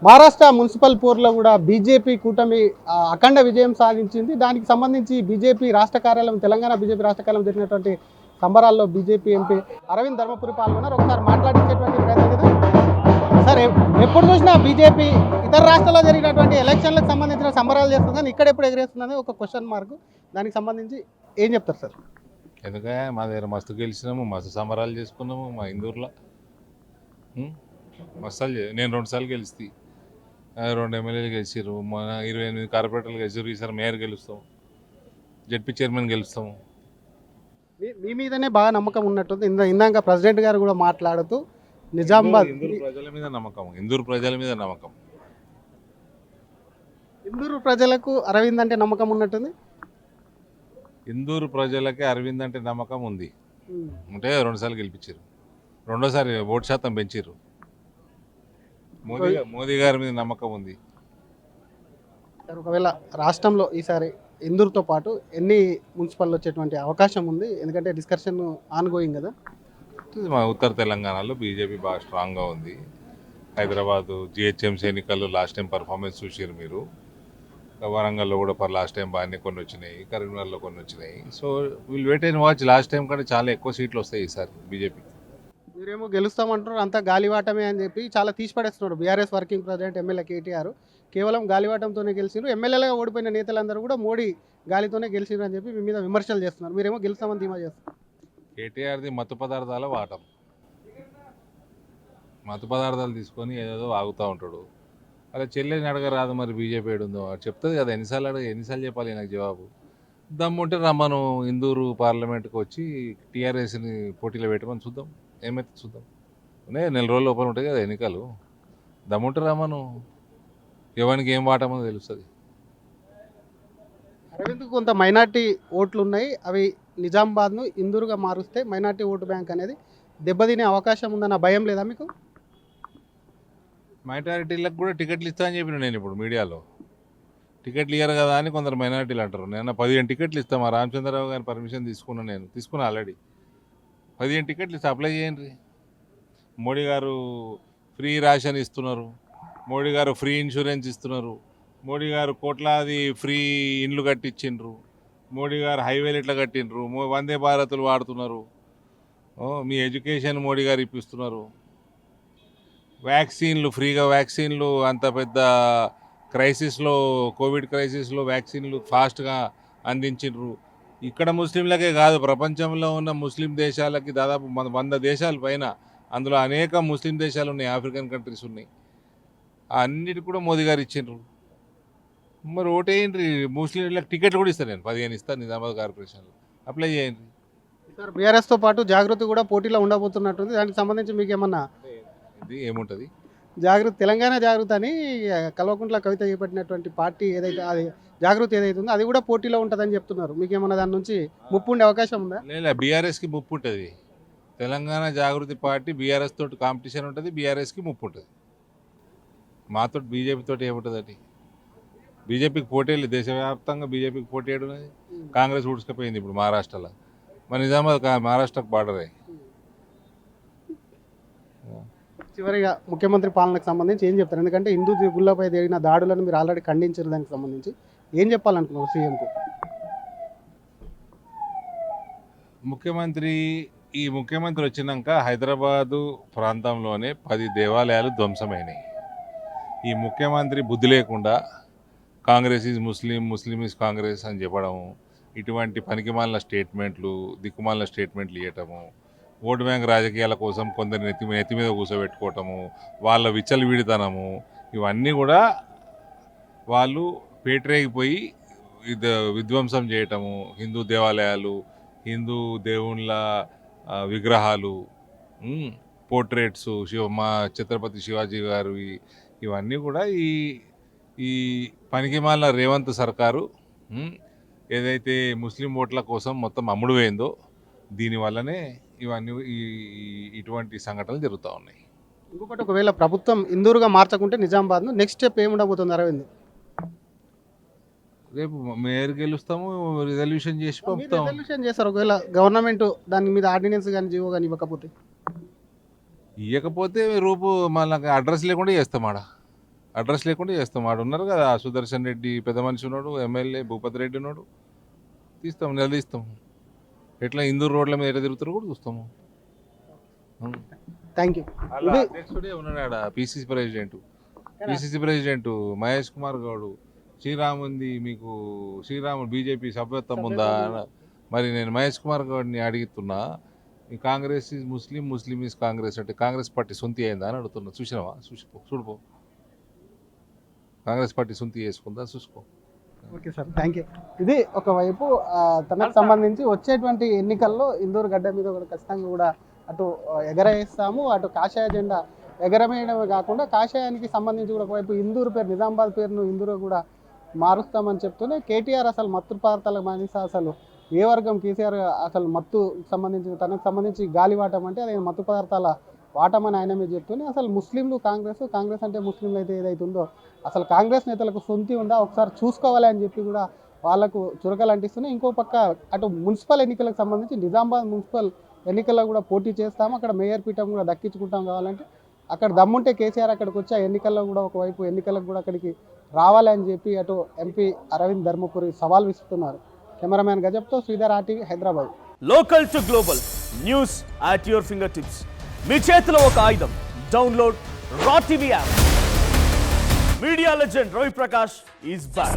Maharashtra municipal పోర్లో కూడా BJP కూటమి అఖండ విజయం సాధించింది. దానికి సంబంధించి బీజేపీ రాష్ట్ర కార్యాలయం తెలంగాణ బీజేపీ రాష్ట్ర కార్యాలయం జరిగినటువంటి సంబరాల్లో బీజేపీ ఎంపీ అరవింద్ ధర్మపురి పాల్గొన్నారు. ఒకసారి మాట్లాడించేటువంటి ప్రయత్నం కదా సార్. ఎప్పుడు చూసినా బీజేపీ ఇతర రాష్ట్రాల్లో జరిగినటువంటి ఎలక్షన్లకు సంబంధించిన సంబరాలు చేస్తుంది, కానీ ఇక్కడ ఎప్పుడు ఎగరేస్తుందని ఒక క్వశ్చన్ మార్క్. దానికి సంబంధించి ఏం చెప్తారు సార్? ఎందుకంటే మా దగ్గర మస్తు గెలిచినాము, మస్తు సంబరాలు చేసుకున్నాము. మా ఇందూరులో మస్తాలు నేను 2 సార్లు గెలిస్తే 2 ఎమ్మెల్యేలు గెలిచారు, మన 28 కార్పొరేటర్లు గెలిచారు. ఈసారి మేయర్ గెలుస్తాం, జడ్పీ చైర్మన్ గెలుస్తాము. మీ మీదనే బాగా నమ్మకం ఉన్నట్టుంది. ఇందాక ప్రెసిడెంట్ గారు కూడా మాట్లాడుతూ నిజామాబాద్ ఇందూరు ప్రజల మీద నమ్మకం, ఇందూరు ప్రజల మీద నమ్మకం. ఇందూరు ప్రజలకు అరవింద్ అంటే నమ్మకం ఉన్నట్టుంది. ఇందూరు ప్రజలకి అరవింద్ అంటే నమ్మకం ఉంది. అంటే 2 సార్లు గెలిపించారు, రెండోసారి ఓటు శాతం పెంచారు. మోదీ గారి మీద నమ్మకం ఉంది. ఒకవేళ రాష్ట్రంలో ఈసారి ఇందూరుతో పాటు ఎన్ని మున్సిపల్ వచ్చేటువంటి అవకాశం ఉంది? ఎందుకంటే డిస్కషన్ ఆన్ గోయింగ్ కదా. మా ఉత్తర తెలంగాణలో బీజేపీ బాగా స్ట్రాంగ్గా ఉంది. హైదరాబాదు జిహెచ్ఎంసీ ఎన్నికల్లో లాస్ట్ టైం పర్ఫార్మెన్స్ చూసారు మీరు. వరంగల్లో కూడా లాస్ట్ టైం బాగానే కొన్ని వచ్చినాయి, కరీంనగర్లో కొన్ని వచ్చినాయి. సో వీళ్ళు wait and watch. Last time కంటే చాలా ఎక్కువ సీట్లు వస్తాయి ఈసారి బీజేపీ. మీరేమో గెలుస్తామంటారు, అంతా గాలివాటమే అని చెప్పి చాలా తీసిపడేస్తున్నారు. BRS working president MLA KTR కేవలం గాలివాటంతోనే గెలిచారు. ఎమ్మెల్యేలుగా ఓడిపోయిన నేతలందరూ కూడా మోడీ గాలితోనే గెలిచారు అని చెప్పి మీ మీద విమర్శలు చేస్తున్నారు. మీరేమో గెలుస్తామని ధీమా చేస్తున్నారు. కేటీఆర్ది మత్తు పదార్థాల వాటం. మత్తు పదార్థాలు తీసుకొని ఏదో ఆగుతూ ఉంటాడు. అలా చెల్లెని అడగరాదు మరి బీజేపీ ఏడుందో చెప్తుంది కదా. ఎన్నిసార్లు చెప్పాలి నాకు జవాబు? దమ్ముంటే రమ్మను ఇందూరు పార్లమెంట్కి వచ్చి టీఆర్ఎస్ని పోటీలో పెట్టమని చూద్దాం, ఏమైతే చూద్దాం. నెల రోజుల లోపల ఉంటాయి కదా ఎన్నికలు. దమ్ముంటే రమ్మను, ఎవరికి ఏం వాటమో తెలుస్తుంది. అరవింద్ కొంత మైనార్టీ ఓట్లు ఉన్నాయి, అవి నిజామాబాద్ను ఇందూరుగా మారుస్తే మైనార్టీ ఓటు బ్యాంక్ అనేది దెబ్బతినే అవకాశం ఉందన్న భయం లేదా మీకు? మైనారిటీలకు కూడా టికెట్లు ఇస్తామని చెప్పిన నేను ఇప్పుడు మీడియాలో. టికెట్లు ఇయ్యరు కదా అని కొందరు మైనారిటీలు అంటారు. నేను 15 టికెట్లు ఇస్తాను. మా రామచంద్రరావు గారి పర్మిషన్ తీసుకున్నా ఆల్రెడీ. 15 టికెట్లు ఇస్తే అప్లై చేయండి. మోడీ గారు ఫ్రీ రేషన్ ఇస్తున్నారు, మోడీ గారు ఫ్రీ ఇన్సూరెన్స్ ఇస్తున్నారు, మోడీ గారు కోట్లాది ఫ్రీ ఇండ్లు కట్టించిండ్రు, మోడీ గారు హైవేలు ఇట్లా కట్టిండ్రు, వందే భారత్లు వాడుతున్నారు, మీ ఎడ్యుకేషన్ మోడీ గారు ఇప్పిస్తున్నారు, వ్యాక్సిన్లు ఫ్రీగా, వ్యాక్సిన్లు అంత పెద్ద క్రైసిస్లో, కోవిడ్ క్రైసిస్లో వ్యాక్సిన్లు ఫాస్ట్గా అందించిండ్రు. ఇక్కడ ముస్లింలకే కాదు, ప్రపంచంలో ఉన్న ముస్లిం దేశాలకి దాదాపు 100 దేశాల పైన, అందులో అనేక ముస్లిం దేశాలు ఉన్నాయి, ఆఫ్రికన్ కంట్రీస్ ఉన్నాయి. అన్నిటి కూడా మోదీ గారు ఇచ్చిండ్రు. మరి ఓటేయండి. ముస్లింలకు టికెట్లు కూడా ఇస్తాను, నేను 15 ఇస్తాను నిజామాబాద్ కార్పొరేషన్లో. అప్లై చేయండి. సార్ బీఆర్ఎస్తో పాటు జాగృతి కూడా పోటీలో ఉండబోతున్నట్టుంది. దానికి సంబంధించి మీకు ఏమన్నా ఇది ఏముంటుంది? జాగృతి, తెలంగాణ జాగృతి అని కల్వకుంట్ల కవిత చేపట్టినటువంటి పార్టీ ఏదైతే అది జాగృతి ఏదైతే ఉందో అది కూడా పోటీలో ఉంటుందని చెప్తున్నారు. మీకు ఏమన్నా దాని నుంచి ముప్పు ఉండే అవకాశం ఉందా? లేదా, బీఆర్ఎస్కి ముప్పు ఉంటుంది. తెలంగాణ జాగృతి పార్టీ బీఆర్ఎస్ తోటి కాంపిటీషన్ ఉంటుంది, బీఆర్ఎస్కి ముప్పు ఉంటుంది. మాతో బీజేపీ తోటి ఏముంటుందండి? బీజేపీకి పోటీ లేదు, దేశవ్యాప్తంగా బీజేపీకి పోటీ ఏడున్నది. కాంగ్రెస్ ఉడుచుకుపోయింది ఇప్పుడు మహారాష్ట్రలో. మన నిజామాబాద్ మహారాష్ట్రకు బార్డరే. చివరిగా ముఖ్యమంత్రి పాలనకు సంబంధించి ఏం చెప్తారు? ఎందుకంటే హిందూ గుళ్ళపై జరిగిన దాడులను మీరు ఆల్రెడీ ఖండించారు. దానికి సంబంధించి ఏం చెప్పాలనుకున్నారు సీఎంకు? ఈ ముఖ్యమంత్రి వచ్చినాక హైదరాబాదు ప్రాంతంలోనే 10 దేవాలయాలు ధ్వంసమైనాయి. ఈ ముఖ్యమంత్రి బుద్ధి లేకుండా Congress is Muslim, Muslim is Congress అని చెప్పడం, ఇటువంటి పనికిమాలిన స్టేట్మెంట్లు, దిక్కుమాలిన స్టేట్మెంట్లు ఇవ్వటము, ఓటు బ్యాంక్ రాజకీయాల కోసం కొందరు నెత్తి మీద కూర్చోబెట్టుకోవటము, వాళ్ళ విచ్చలవిడితనము, ఇవన్నీ కూడా వాళ్ళు పేటరేగిపోయి విధ్వంసం చేయటము. హిందూ దేవాలయాలు, హిందూ దేవుళ్ళ విగ్రహాలు, పోర్ట్రేట్స్, మా ఛత్రపతి శివాజీ గారు, ఇవన్నీ కూడా ఈ పనికిమాలిన రేవంత్ సర్కారు ఏదైతే ముస్లిం ఓట్ల కోసం మొత్తం అమ్ముడు పోయిందో దీనివల్లనే ఇవన్నీ ఇటువంటి సంఘటనలు జరుగుతూ ఉన్నాయి. ఇంకొకటి, ఒకవేళ ప్రభుత్వం ఇందూరుగా మార్చకుంటే నిజామాబాద్ను నెక్స్ట్ స్టెప్ ఏముండబోతుంది అరవింద్? రేపు మేయర్ గెలుస్తాము, రిజల్యూషన్ చేసి పంపుతాం. రిజల్యూషన్ చేస్తారు. ఒకవేళ గవర్నమెంట్ దాని మీద ఆర్డినెన్స్ కానీ జీవో కానీ ఇవ్వకపోతే రూపు మళ్ళీ అడ్రస్ లేకుండా చేస్తాం. ఆడ అడ్రస్ లేకుండా చేస్తాం. వాడు ఉన్నారు కదా సుదర్శన్ రెడ్డి పెద్ద మనిషి ఉన్నాడు, ఎమ్మెల్యే భూపతి రెడ్డి ఉన్నాడు, తీస్తాం, నిలదీస్తాం. ఎట్లా ఇందూరు రోడ్ల మీద ఎట్లా తిరుగుతారో కూడా చూస్తాము. Thank you. అలా అధ్యక్షుడే ఉన్నాడు పిసిసి ప్రెసిడెంట్ మహేష్ కుమార్ గౌడ్. శ్రీరామ్ ఉంది మీకు, శ్రీరాములు బీజేపీ సభ్యత్వం ఉందా? మరి నేను మహేష్ కుమార్ గౌడ్ని అడుగుతున్నా, ఈ Congress is Muslim, Muslim is Congress అంటే కాంగ్రెస్ పార్టీ సొంతి అయిందా అని అడుగుతున్నా. చూసినావా? చూడిపో, కాంగ్రెస్ పార్టీ సొంతి చేసుకుందా చూసుకో. Okay sir, thank you. ఇది ఒకవైపు తనకు సంబంధించి వచ్చేటువంటి ఎన్నికల్లో ఇందూరు గడ్డ మీద కూడా ఖచ్చితంగా కూడా అటు ఎగరేస్తాము, అటు కాషాయ జెండా ఎగరమేయడమే కాకుండా కాషాయానికి సంబంధించి కూడా ఒకవైపు ఇందూరు పేరు, నిజామాబాద్ పేరును ఇందూరు కూడా మారుస్తామని చెప్తూనే కేటీఆర్ అసలు మత్తు పదార్థాలకు మానేసి అసలు ఏ వర్గం కేసీఆర్ అసలు మత్తు సంబంధించి తనకు సంబంధించి గాలివాటం అంటే అది మత్తు పదార్థాల వాటమని ఆయన మీద చెప్తూనే అసలు ముస్లింలు కాంగ్రెస్ అంటే ముస్లింలు అయితే ఏదైతే ఉందో అసలు కాంగ్రెస్ నేతలకు సొంతి ఉందా ఒకసారి చూసుకోవాలి అని చెప్పి కూడా వాళ్ళకు చురకలు అంటిస్తున్నాయి. ఇంకో పక్క అటు మున్సిపల్ ఎన్నికలకు సంబంధించి నిజామాబాద్ మున్సిపల్ ఎన్నికల్లో కూడా పోటీ చేస్తాము, అక్కడ మేయర్ పీఠం కూడా దక్కించుకుంటాం కావాలంటే అక్కడ దమ్ముంటే కేసీఆర్ అక్కడికి వచ్చి ఆ ఎన్నికల్లో కూడా ఒకవైపు ఎన్నికలకు కూడా అక్కడికి రావాలి అని చెప్పి అటు ఎంపీ అరవింద్ ధర్మపురి సవాల్ విసురుతున్నారు. కెమెరామ్యాన్ గజబ్తో Sridhar, RTV, Hyderabad. Local to global news at your finger tips. మీ చేతిలో ఒక ఆయుధం. Download Raw TV app. Media legend Ravi Prakash is back.